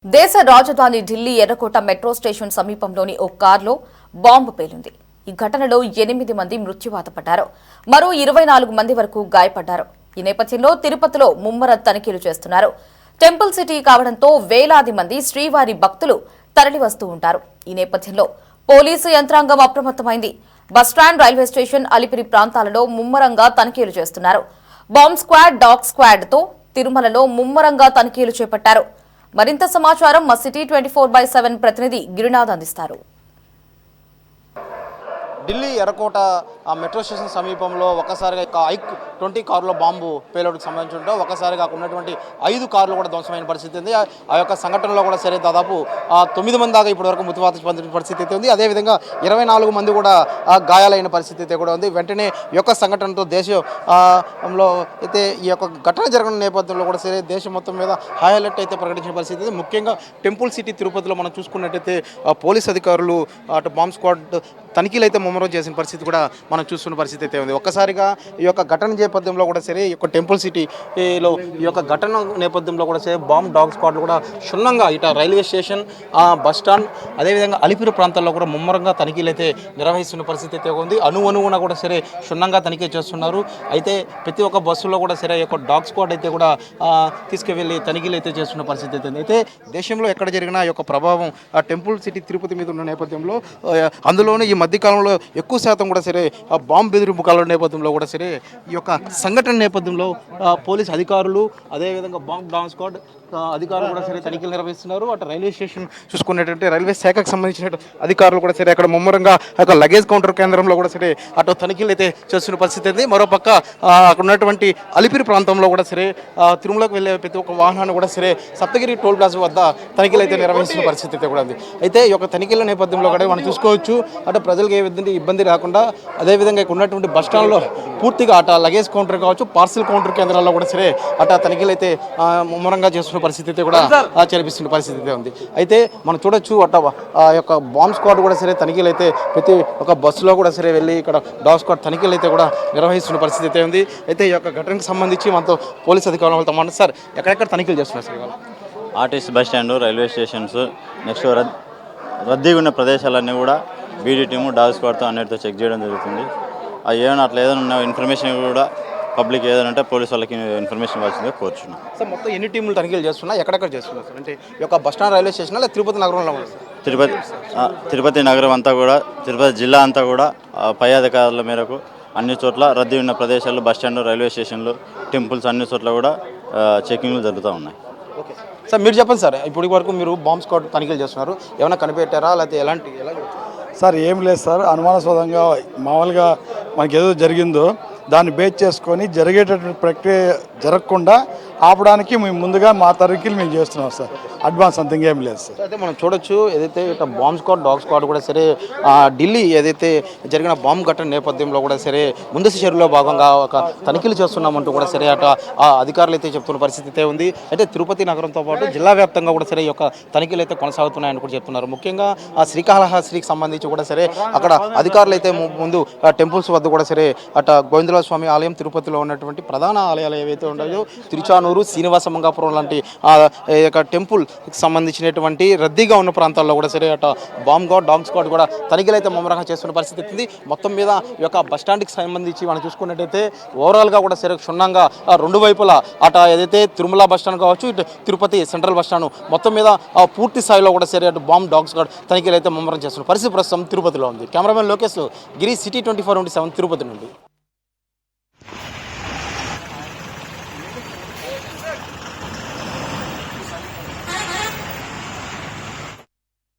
దేశ రాజధాని ఢిల్లీ ఎర్రకోట మెట్రో స్టేషన్ సమీపంలోని ఓ కారులో బాంబు పేలింది. ఈ ఘటనలో 8 మంది మృత్యువాత పడ్డారు. మరో 24 మంది వరకు గాయపడ్డారు. ఈ నేపథ్యంలో తిరుపతిలో ముమ్మర తనిఖీలు చేస్తున్నారు. టెంపుల్ సిటీ కావడంతో వేలాది మంది శ్రీవారి భక్తులు తరలివస్తూ ఉంటారు. ఈ నేపథ్యంలో పోలీసు యంత్రాంగం అప్రమత్తమైంది. బస్టాండ్, రైల్వే స్టేషన్, అలిపిరి ప్రాంతాలలో ముమ్మరంగా తనిఖీలు చేస్తున్నారు. బాంబ్ స్క్వాడ్, డాగ్ స్క్వాడ్ తో తిరుమలలో ముమ్మరంగా తనిఖీలు చేపట్టారు. మరింత సమాచారం మా సిటీ 24/7 ప్రతినిధి గిరినాథ్ అందిస్తారు. ఢిల్లీ ఎర్రకోట మెట్రో స్టేషన్ సమీపంలో ఒక్కసారిగా IC-20 కారులో బాంబు పేలుడుకు సంబంధించి ఒక్కసారిగా ఉన్నటువంటి 5 కార్లు కూడా ధ్వంసమైన పరిస్థితి ఉంది. ఆ యొక్క సంఘటనలో కూడా సరే దాదాపు 9 మంది దాకా ఇప్పటివరకు మృతువాత పొందిన పరిస్థితి అయితే ఉంది. అదేవిధంగా 24 మంది కూడా గాయాలైన పరిస్థితి అయితే కూడా ఉంది. వెంటనే ఈ యొక్క సంఘటనతో దేశంలో అయితే ఈ యొక్క ఘటన జరిగిన నేపథ్యంలో కూడా సరే దేశం మొత్తం మీద హై అలర్ట్ అయితే ప్రకటించిన పరిస్థితి. ముఖ్యంగా టెంపుల్ సిటీ తిరుపతిలో మనం చూసుకున్నట్టయితే పోలీస్ అధికారులు అటు బాంబ్ స్క్వాడ్ తనిఖీలు అయితే ముమ్మరం చేసిన పరిస్థితి కూడా మనం చూస్తున్న పరిస్థితి అయితే ఉంది. ఒక్కసారిగా ఈ యొక్క ఘటన నేపథ్యంలో కూడా సరే ఈ యొక్క టెంపుల్ సిటీలో ఈ యొక్క ఘటన నేపథ్యంలో కూడా సరే బాంబ్ డాగ్ స్క్వాడ్లు కూడా క్షుణ్ణంగా ఇట రైల్వే స్టేషన్, బస్టాండ్, అదేవిధంగా అలిపిరి ప్రాంతాల్లో కూడా ముమ్మరంగా తనిఖీలు అయితే నిర్వహిస్తున్న పరిస్థితి అయితే ఉంది. అణువున కూడా సరే క్షుణ్ణంగా తనిఖీ చేస్తున్నారు. అయితే ప్రతి ఒక్క బస్సులో కూడా సరే ఈ యొక్క డాగ్ స్క్వాడ్ అయితే కూడా తీసుకువెళ్ళి తనిఖీలు అయితే చేస్తున్న పరిస్థితి అయితే ఉంది. అయితే దేశంలో ఎక్కడ జరిగినా ఈ యొక్క ప్రభావం టెంపుల్ సిటీ తిరుపతి మీద ఉన్న నేపథ్యంలో అందులోనే ఈ మధ్యకాలంలో ఎక్కువ శాతం కూడా సరే బాంబు బెదిరింపు కాల నేపథ్యంలో కూడా సరే ఈ యొక్క సంఘటన నేపథ్యంలో పోలీస్ అధికారులు, అదేవిధంగా బాంబ్ డాగ్ స్క్వాడ్ అధికారులు కూడా సరే తనిఖీలు నిర్వహిస్తున్నారు. అటు రైల్వే స్టేషన్ చూసుకున్నట్టు రైల్వే శాఖకు సంబంధించిన అధికారులు కూడా సరే అక్కడ ముమ్మరంగా ఒక లగేజ్ కౌంటర్ కేంద్రంలో కూడా సరే అటు తనిఖీలు అయితే చేస్తున్న పరిస్థితి ఉంది. మరోపక్క అక్కడ ఉన్నటువంటి అలిపిరి ప్రాంతంలో కూడా సరే తిరుమలకు వెళ్ళే ప్రతి ఒక్క వాహనాన్ని కూడా సరే సప్తగిరి టోల్ ప్లాజా వద్ద తనిఖీలు అయితే నిర్వహిస్తున్న పరిస్థితి అయితే కూడా ఉంది. అయితే ఈ యొక్క తనిఖీల నేపథ్యంలో కూడా మనం చూసుకోవచ్చు అటు ప్రజలకు ఏ విధంగా ఇబ్బంది రాకుండా అదేవిధంగా ఇక్కడ ఉన్నటువంటి బస్టాండ్లో పూర్తిగా అట లగేజ్ కౌంటర్ కావచ్చు, పార్సిల్ కౌంటర్ కేంద్రాల్లో కూడా సరే అట తనిఖీలు అయితే ముమ్మరంగా చేస్తున్న పరిస్థితి అయితే కూడా చేర్పిస్తున్న పరిస్థితి అయితే ఉంది. అయితే మనం చూడొచ్చు అట్ట యొక్క బాంబ్ స్క్వాడ్ కూడా సరే తనిఖీలు అయితే ప్రతి ఒక్క బస్సులో కూడా సరే వెళ్ళి ఇక్కడ డాగ్ స్క్వాడ్ తనిఖీలు అయితే కూడా నిర్వహిస్తున్న పరిస్థితి అయితే ఉంది. అయితే ఈ యొక్క ఘటనకు సంబంధించి మనతో పోలీస్ అధికారులతో మాట సార్ ఎక్కడెక్కడ తనిఖీలు చేస్తున్నారు sir? RTC bus stand, railway stations, next రద్దీగా ఉన్న ప్రదేశాలన్నీ కూడా బీడీ టీము డాగ్ స్క్వాడ్తో అన్నిటితో చెక్ చేయడం జరుగుతుంది. అది ఏమైనా అట్లా ఏదైనా ఉన్న ఇన్ఫర్మేషన్ కూడా పబ్లిక్ ఏదైనా అంటే పోలీసు వాళ్ళకి ఇన్ఫర్మేషన్ ఇవ్వాల్సిందే కోరుచున్నాం. సార్ మొత్తం ఎన్ని టీములు తనిఖీలు చేస్తున్నా, ఎక్కడెక్కడ చేస్తున్నారు సార్? అంటే ఈ యొక్క బస్ స్టాండ్, రైల్వే స్టేషన్ లేదా తిరుపతి నగరంలో తిరుపతి నగరం అంతా కూడా, తిరుపతి జిల్లా అంతా కూడా పై అధికారుల మేరకు అన్ని చోట్ల రద్దీ ఉన్న ప్రదేశాలు, బస్ స్టాండ్, రైల్వే స్టేషన్లు, టెంపుల్స్ అన్ని చోట్ల కూడా చెకింగ్లు జరుగుతూ ఉన్నాయి. ఓకే సార్, మీరు చెప్పండి సార్, ఇప్పటి వరకు మీరు బాంబ్ స్క్వాడ్ తనిఖీలు చేస్తున్నారు, ఏమైనా కనిపెట్టారా లేకపోతే ఎలా సార్? ఏం లేదు సార్, అనుమానాస్పదంగా మామూలుగా మనకి ఏదో జరిగిందో దాన్ని బేస్ చేసుకొని జరిగేటటువంటి ప్రక్రియ జరగకుండా ఆపడానికి మేము ముందుగా మా తనిఖీలు మేము చేస్తున్నాం సార్. అడ్వాన్స్ అంతగా ఏం లేదు సార్. అయితే మనం చూడొచ్చు ఏదైతే ఇట్లా బాంబ్ స్క్వాడ్, డాగ్ స్క్వాడ్ కూడా సరే ఢిల్లీ ఏదైతే జరిగిన బాంబు ఘటన నేపథ్యంలో కూడా సరే ముందస్తు చర్యలో భాగంగా ఒక తనిఖీలు చేస్తున్నామంటూ కూడా సరే అటు అధికారులు అయితే చెప్తున్న పరిస్థితి అయితే ఉంది. అయితే తిరుపతి నగరంతో పాటు జిల్లా వ్యాప్తంగా కూడా సరే ఈ యొక్క తనిఖీలు అయితే కొనసాగుతున్నాయని కూడా చెప్తున్నారు. ముఖ్యంగా శ్రీకాళహస్తికి సంబంధించి కూడా సరే అక్కడ అధికారులు అయితే ముందు టెంపుల్స్ వద్ద కూడా సరే అటు గోవిందరాజ స్వామి ఆలయం, తిరుపతిలో ఉన్నటువంటి ప్రధాన ఆలయాలు ఏవైతే ఉన్నాయో తిరుచానూరు, శ్రీనివాస మంగాపురం లాంటి టెంపుల్ సంబంధించినటువంటి రద్దీగా ఉన్న ప్రాంతాల్లో కూడా సరే అట బాంబ్ గార్డ్, డాగ్ స్క్వాడ్ కూడా తనిఖీలు అయితే ముమ్మరంగా చేస్తున్న పరిస్థితి ఉంది. మొత్తం మీద ఈ యొక్క బస్టాండ్కి సంబంధించి మనం చూసుకున్నట్టయితే ఓవరాల్గా కూడా సరే క్షుణ్ణంగా రెండు వైపులా అట ఏదైతే తిరుమల బస్టాండ్ కావచ్చు, ఇటు తిరుపతి సెంట్రల్ బస్టాండ్ మొత్తం మీద పూర్తి స్థాయిలో కూడా సరే అటు బాంబ్, డాగ్ స్క్వాడ్ తనిఖీలు అయితే ముమ్మరం చేస్తున్న పరిస్థితి ప్రస్తుతం తిరుపతిలో ఉంది. కెమెరామెన్ లోకేష్, గిరి, సిటీ 24/7 తిరుపతి నుండి.